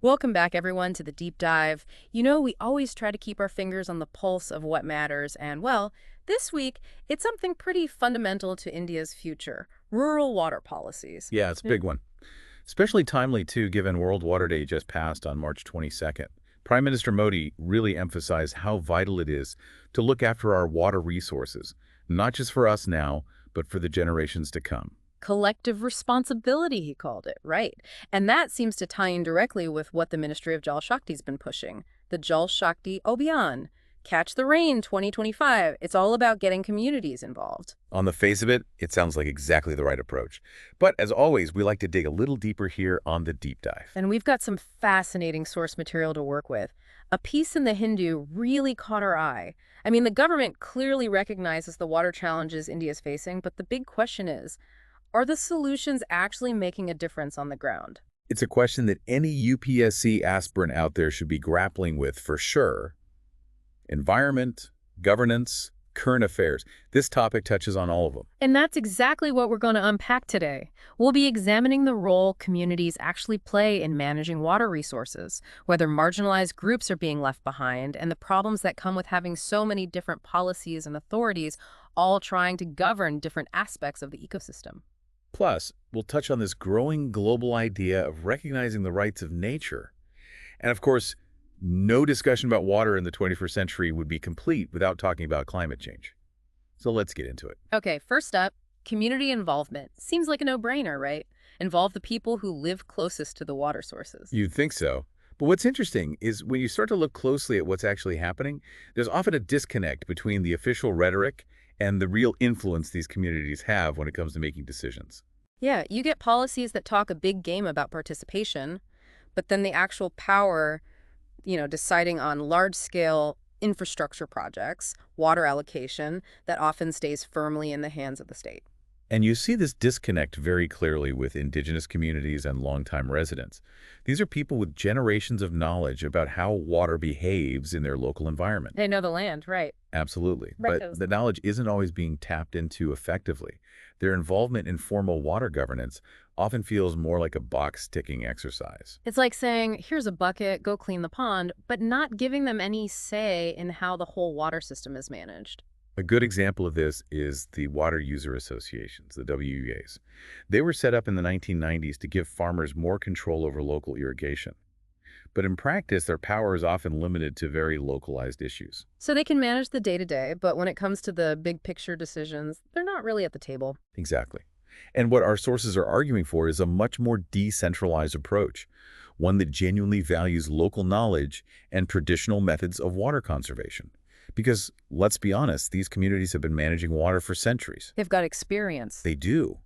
Welcome back, everyone, to the deep dive. You know, we always try to keep our fingers on the pulse of what matters, and well, this week, it's something pretty fundamental to India's future, rural water policies. Yeah, it's a big one. Especially timely, too, given World Water Day just passed on March 22nd. Prime Minister Modi really emphasized how vital it is to look after our water resources, not just for us now, but for the generations to come. Collective responsibility, he called it, right? And that seems to tie in directly with what the Ministry of Jal Shakti's been pushing, the Jal Shakti Abhiyan. Catch the Rain 2025. It's all about getting communities involved. On the face of it, it sounds like exactly the right approach. But as always, we like to dig a little deeper here on the deep dive. And we've got some fascinating source material to work with. A piece in the Hindu really caught our eye. I mean, the government clearly recognizes the water challenges India is facing, but the big question is, are the solutions actually making a difference on the ground? It's a question that any UPSC aspirant out there should be grappling with for sure. Environment, governance, current affairs. This topic touches on all of them. And that's exactly what we're going to unpack today. We'll be examining the role communities actually play in managing water resources, whether marginalized groups are being left behind, and the problems that come with having so many different policies and authorities all trying to govern different aspects of the ecosystem. Plus, we'll touch on this growing global idea of recognizing the rights of nature. And of course, no discussion about water in the 21st century would be complete without talking about climate change. So let's get into it. Okay, first up, community involvement. Seems like a no-brainer, right? Involve the people who live closest to the water sources. You'd think so. But what's interesting is when you start to look closely at what's actually happening, there's often a disconnect between the official rhetoric and the real influence these communities have when it comes to making decisions. Yeah, you get policies that talk a big game about participation, but then the actual power, deciding on large-scale infrastructure projects, water allocation, that often stays firmly in the hands of the state. And you see this disconnect very clearly with indigenous communities and longtime residents. These are people with generations of knowledge about how water behaves in their local environment. They know the land, right? Absolutely. Right. But the knowledge isn't always being tapped into effectively. Their involvement in formal water governance often feels more like a box-ticking exercise. It's like saying, here's a bucket, go clean the pond, but not giving them any say in how the whole water system is managed. A good example of this is the water user associations, the WUAs. They were set up in the 1990s to give farmers more control over local irrigation. But in practice, their power is often limited to very localized issues. So they can manage the day-to-day, but when it comes to the big picture decisions, they're not really at the table. Exactly. And what our sources are arguing for is a much more decentralized approach, one that genuinely values local knowledge and traditional methods of water conservation. Because, let's be honest, these communities have been managing water for centuries. They've got experience. They do.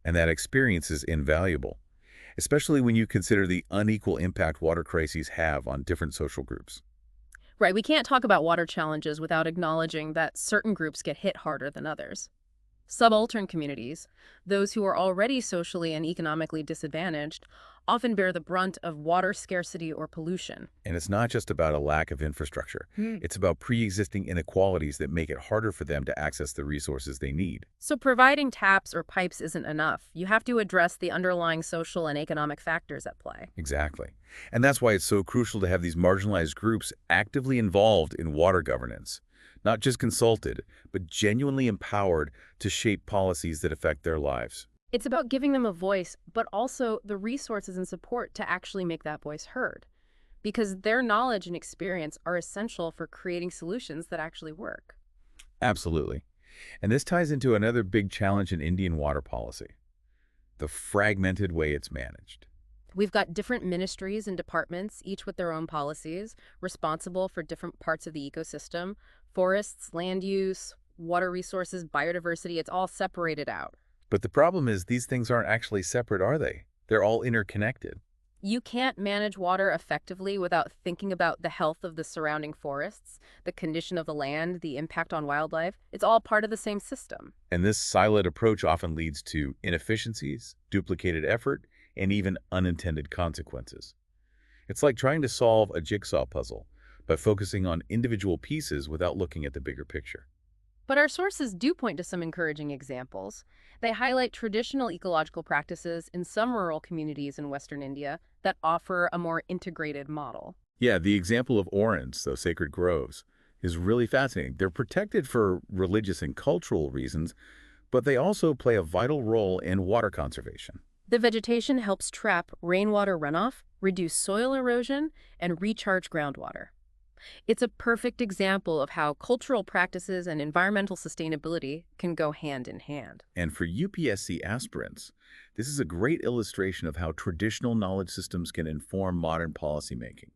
And that experience is invaluable, especially when you consider the unequal impact water crises have on different social groups. Right, we can't talk about water challenges without acknowledging that certain groups get hit harder than others. Subaltern communities, those who are already socially and economically disadvantaged, often bear the brunt of water scarcity or pollution. And it's not just about a lack of infrastructure. It's about pre-existing inequalities that make it harder for them to access the resources they need. So providing taps or pipes isn't enough. You have to address the underlying social and economic factors at play. Exactly. And that's why it's so crucial to have these marginalized groups actively involved in water governance. Not just consulted, but genuinely empowered to shape policies that affect their lives. It's about giving them a voice, but also the resources and support to actually make that voice heard. Because their knowledge and experience are essential for creating solutions that actually work. Absolutely. And this ties into another big challenge in Indian water policy, the fragmented way it's managed. We've got different ministries and departments, each with their own policies, responsible for different parts of the ecosystem. Forests, land use, water resources, biodiversity, it's all separated out. But the problem is these things aren't actually separate, are they? They're all interconnected. You can't manage water effectively without thinking about the health of the surrounding forests, the condition of the land, the impact on wildlife. It's all part of the same system. And this siloed approach often leads to inefficiencies, duplicated effort, and even unintended consequences. It's like trying to solve a jigsaw puzzle by focusing on individual pieces without looking at the bigger picture. But our sources do point to some encouraging examples. They highlight traditional ecological practices in some rural communities in Western India that offer a more integrated model. Yeah, the example of Orans, those sacred groves, is really fascinating. They're protected for religious and cultural reasons, but they also play a vital role in water conservation. The vegetation helps trap rainwater runoff, reduce soil erosion, and recharge groundwater. It's a perfect example of how cultural practices and environmental sustainability can go hand in hand. And for UPSC aspirants, this is a great illustration of how traditional knowledge systems can inform modern policymaking.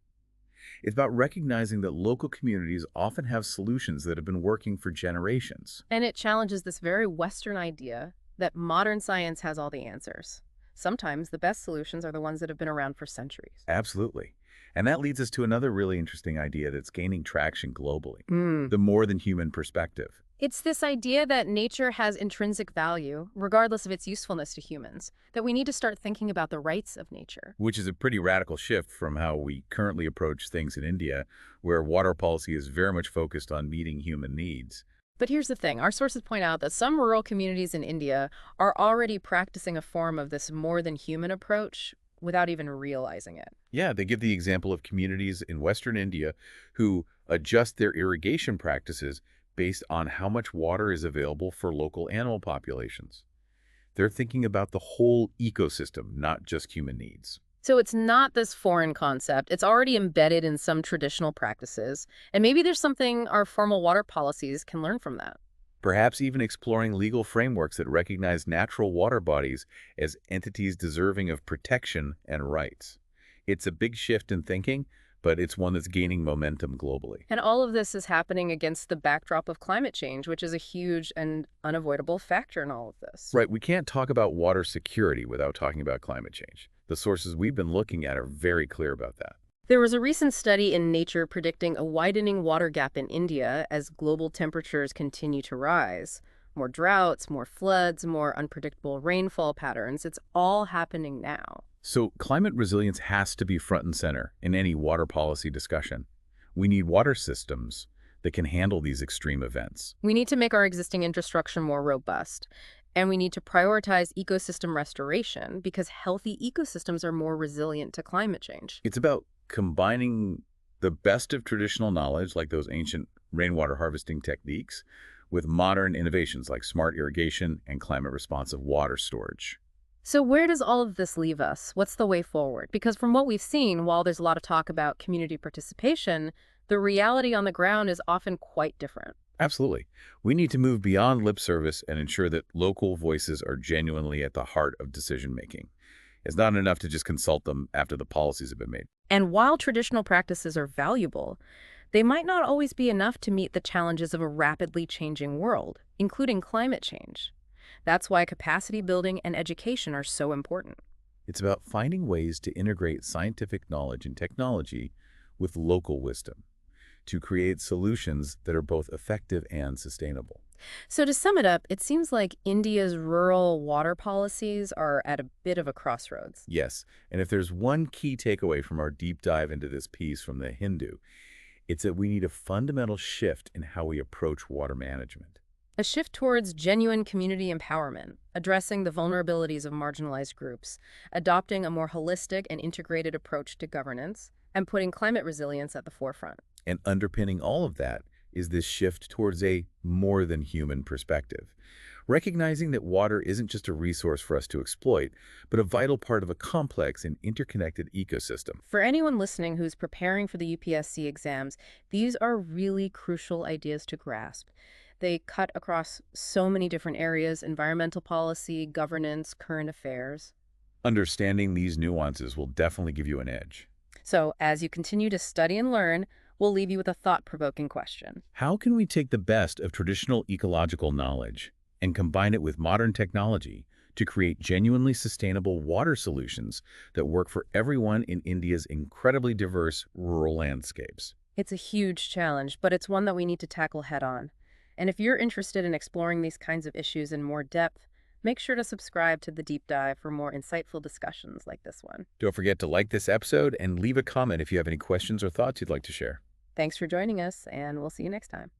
It's about recognizing that local communities often have solutions that have been working for generations. And it challenges this very Western idea that modern science has all the answers. Sometimes the best solutions are the ones that have been around for centuries. Absolutely. And that leads us to another really interesting idea that's gaining traction globally, Mm. the more than human perspective. It's this idea that nature has intrinsic value, regardless of its usefulness to humans, that we need to start thinking about the rights of nature. Which is a pretty radical shift from how we currently approach things in India, where water policy is very much focused on meeting human needs. But here's the thing. Our sources point out that some rural communities in India are already practicing a form of this more than human approach without even realizing it. Yeah, they give the example of communities in Western India who adjust their irrigation practices based on how much water is available for local animal populations. They're thinking about the whole ecosystem, not just human needs. So it's not this foreign concept. It's already embedded in some traditional practices. And maybe there's something our formal water policies can learn from that. Perhaps even exploring legal frameworks that recognize natural water bodies as entities deserving of protection and rights. It's a big shift in thinking, but it's one that's gaining momentum globally. And all of this is happening against the backdrop of climate change, which is a huge and unavoidable factor in all of this. Right, we can't talk about water security without talking about climate change. The sources we've been looking at are very clear about that. There was a recent study in Nature predicting a widening water gap in India as global temperatures continue to rise. More droughts, more floods, more unpredictable rainfall patterns. It's all happening now. So climate resilience has to be front and center in any water policy discussion. We need water systems that can handle these extreme events. We need to make our existing infrastructure more robust. And we need to prioritize ecosystem restoration because healthy ecosystems are more resilient to climate change. It's about combining the best of traditional knowledge, like those ancient rainwater harvesting techniques, with modern innovations like smart irrigation and climate-responsive water storage. So where does all of this leave us? What's the way forward? Because from what we've seen, while there's a lot of talk about community participation, the reality on the ground is often quite different. Absolutely. We need to move beyond lip service and ensure that local voices are genuinely at the heart of decision-making. It's not enough to just consult them after the policies have been made. And while traditional practices are valuable, they might not always be enough to meet the challenges of a rapidly changing world, including climate change. That's why capacity building and education are so important. It's about finding ways to integrate scientific knowledge and technology with local wisdom to create solutions that are both effective and sustainable. So to sum it up, it seems like India's rural water policies are at a bit of a crossroads. Yes, and if there's one key takeaway from our deep dive into this piece from the Hindu, it's that we need a fundamental shift in how we approach water management. A shift towards genuine community empowerment, addressing the vulnerabilities of marginalized groups, adopting a more holistic and integrated approach to governance, and putting climate resilience at the forefront. And underpinning all of that is this shift towards a more than human perspective, recognizing that water isn't just a resource for us to exploit, but a vital part of a complex and interconnected ecosystem. For anyone listening who's preparing for the UPSC exams, these are really crucial ideas to grasp. They cut across so many different areas: environmental policy, governance, current affairs. Understanding these nuances will definitely give you an edge. So as you continue to study and learn, we'll leave you with a thought-provoking question. How can we take the best of traditional ecological knowledge and combine it with modern technology to create genuinely sustainable water solutions that work for everyone in India's incredibly diverse rural landscapes? It's a huge challenge, but it's one that we need to tackle head-on. And if you're interested in exploring these kinds of issues in more depth, make sure to subscribe to The Deep Dive for more insightful discussions like this one. Don't forget to like this episode and leave a comment if you have any questions or thoughts you'd like to share. Thanks for joining us, and we'll see you next time.